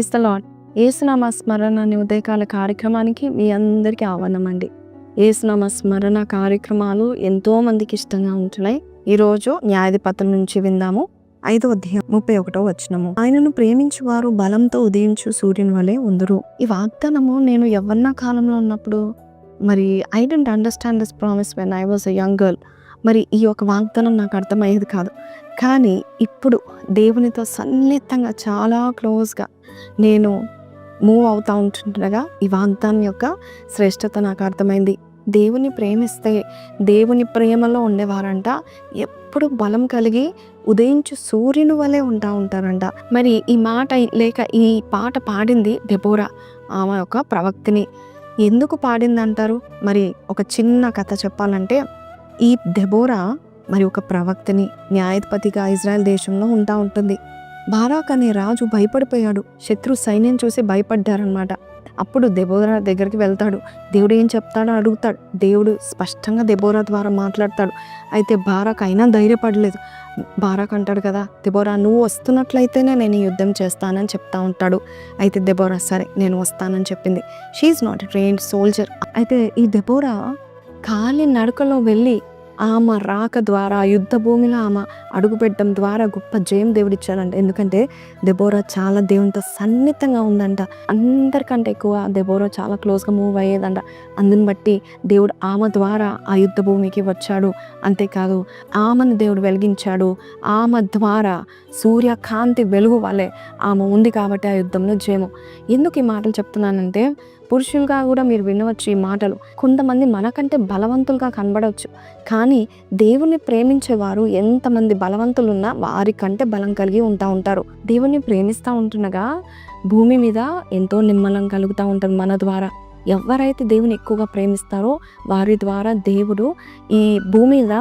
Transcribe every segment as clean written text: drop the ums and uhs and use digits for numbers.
Praise the lord. యేసునామ స్మరణ అనే ఉదయకాల కార్యక్రమానికి మీ అందరికీ ఆహ్వానం అండి. యేసునామ స్మరణ కార్యక్రమాలు ఎంతో మందికి ఇష్టంగా ఉంటున్నాయి. ఈరోజు న్యాయాధిపతుల నుంచి విందాము. 5వ అధ్యాయం 31వ వచనము. ఆయనను ప్రేమించువారు బలంతో ఉదయించు సూర్యుని వలె ఉందురు. ఈ వాగ్దానము నేను యవ్వన కాలంలో ఉన్నప్పుడు I don't understand this promise when I was a young girl. ఈ యొక్క వాగ్దానం నాకు అర్థమయ్యేది కాదు. కానీ ఇప్పుడు దేవునితో సన్నిహితంగా చాలా క్లోజ్గా నేను మూవ్ అవుతూ ఉంటుండగా ఈ వాగ్దానం యొక్క శ్రేష్టత నాకు అర్థమైంది. దేవుని ప్రేమిస్తే దేవుని ప్రేమలో ఉండేవారంట ఎప్పుడు బలం కలిగి ఉదయించు సూర్యుని వలె ఉంటారంట. ఈ మాట లేక ఈ పాట పాడింది దెబోరా. ఆమె ఒక ప్రవక్తిని. ఎందుకు పాడింది అంటారు? ఒక చిన్న కథ చెప్పాలంటే, ఈ దెబోరా ఒక ప్రవక్తని, న్యాయాధిపతిగా ఇజ్రాయెల్ దేశంలో ఉంటుంది. బారాక్ అనే రాజు భయపడిపోయాడు. శత్రు సైన్యం చూసి భయపడ్డారనమాట. అప్పుడు దెబోరా దగ్గరికి వెళ్తాడు. దేవుడు ఏం చెప్తాడో అడుగుతాడు. దేవుడు స్పష్టంగా దెబోరా ద్వారా మాట్లాడతాడు. అయితే బారాక్ అయినా ధైర్యపడలేదు. బారాక్ అంటాడు కదా, దెబోరా నువ్వు వస్తున్నట్లయితేనే నేను ఈ యుద్ధం చేస్తానని చెప్తా ఉంటాడు. అయితే దెబోరా సరే నేను వస్తానని చెప్పింది. She's not a trained soldier. అయితే ఈ దెబోరా ఖాళీ నడకలో వెళ్ళి ఆమె రాక ద్వారా యుద్ధ భూమిలో ఆమె అడుగుపెట్టడం ద్వారా గొప్ప జయం దేవుడిచ్చాడంట. ఎందుకంటే దెబోరా చాలా దేవునితో సన్నిహితంగా ఉందంట. అందరికంటే ఎక్కువ దెబోరా చాలా క్లోజ్గా మూవ్ అయ్యేదంట. అందుని బట్టి దేవుడు ఆమె ద్వారా ఆ యుద్ధ భూమికి వచ్చాడు. అంతేకాదు ఆమెను దేవుడు వెలిగించాడు. ఆమె ద్వారా సూర్యకాంతి వెలుగు వలె ఆమె ఉంది కాబట్టి ఆ యుద్ధంలో జయము. ఎందుకు ఈ మాటలు చెప్తున్నానంటే, పురుషులుగా కూడా మీరు వినవచ్చు ఈ మాటలు. కొంతమంది మనకంటే బలవంతులుగా కనబడవచ్చు, కానీ దేవుని ప్రేమించేవారు ఎంతమంది బలవంతులున్నా వారికంటే బలం కలిగి ఉంటారు. దేవుని ప్రేమిస్తూ ఉంటుండగా భూమి మీద ఎంతో నిమ్మలం కలుగుతూ ఉంటుంది మన ద్వారా. ఎవరైతే దేవుని ఎక్కువగా ప్రేమిస్తారో వారి ద్వారా దేవుడు ఈ భూమి మీద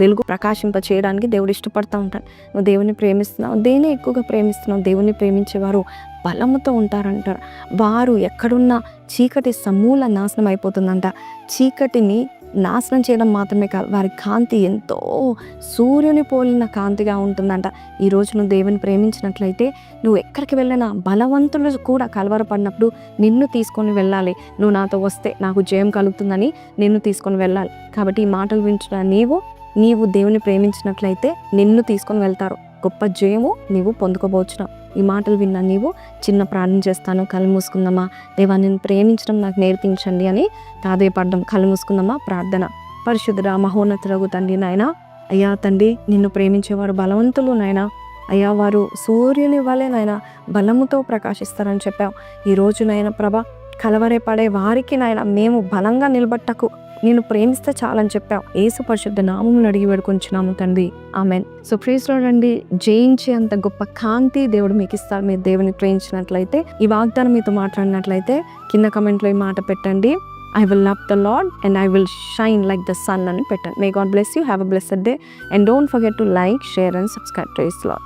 వెలుగు ప్రకాశింప చేయడానికి దేవుడు ఇష్టపడుతూ ఉంటాడు. నువ్వు దేవుని ప్రేమిస్తున్నావు, దేన్ని ఎక్కువగా ప్రేమిస్తున్నావు? దేవుని ప్రేమించేవారు బలముతో ఉంటారంటారు. వారు ఎక్కడున్నా చీకటి సమూల నాశనం అయిపోతుందంట. చీకటిని నాశనం చేయడం మాత్రమే కాదు, వారి కాంతి ఎంతో సూర్యుని పోలిన కాంతిగా ఉంటుందంట. ఈరోజు నువ్వు దేవుని ప్రేమించినట్లయితే నువ్వు ఎక్కడికి వెళ్ళినా బలవంతులు కూడా కలవరపడినప్పుడు నిన్ను తీసుకొని వెళ్ళాలి. నువ్వు నాతో వస్తే నాకు జయం కలుగుతుందని నిన్ను తీసుకొని వెళ్ళాలి. కాబట్టి ఈ మాటలు వింటున్న నీవు దేవుని ప్రేమించినట్లయితే నిన్ను తీసుకొని వెళ్తారు. గొప్ప జయము నీవు పొందుకోబోచున్నావు. ఈ మాటలు విన్నా నీవు చిన్న ప్రార్థన చేస్తాను. కళ్ళు మూసుకుందామా. దేవా నేను ప్రేమించడం నాకు నేర్పించండి అని ప్రాధేయపడ్డం. కళ్ళు మూసుకుందామా. ప్రార్థన. పరిశుద్ధుడా మహోన్నతుడగు తండ్రి నాయన, అయ్యా తండ్రి నిన్ను ప్రేమించేవారు బలవంతులు నాయన. అయ్యా వారు సూర్యుని వలె నాయన బలముతో ప్రకాశిస్తారని చెప్పావు. ఈరోజు నాయన ప్రభ కలవరేపడే వారికి నాయన మేము బలంగా నిలబట్టకు నేను ప్రేమిస్తే చాలని చెప్పావు. యేసు పరిశుద్ధ నామమును అడిగి వేడుకొంచున్నాము తండ్రి. ఆమెన్. సో ప్రైజ్ లార్డ్ అండి. జయించే అంత గొప్ప కాంతి దేవుడు మీకు ఇస్తారు మీరు దేవుని ప్రేమించినట్లయితే. ఈ వాగ్దానం మీతో మాట్లాడినట్లయితే కింద కమెంట్లో ఈ మాట పెట్టండి. I will love the Lord and I will shine like the sun అని పెట్టండి. May God bless you. Have a blessed day and don't forget to like, share and subscribe. Praise the Lord.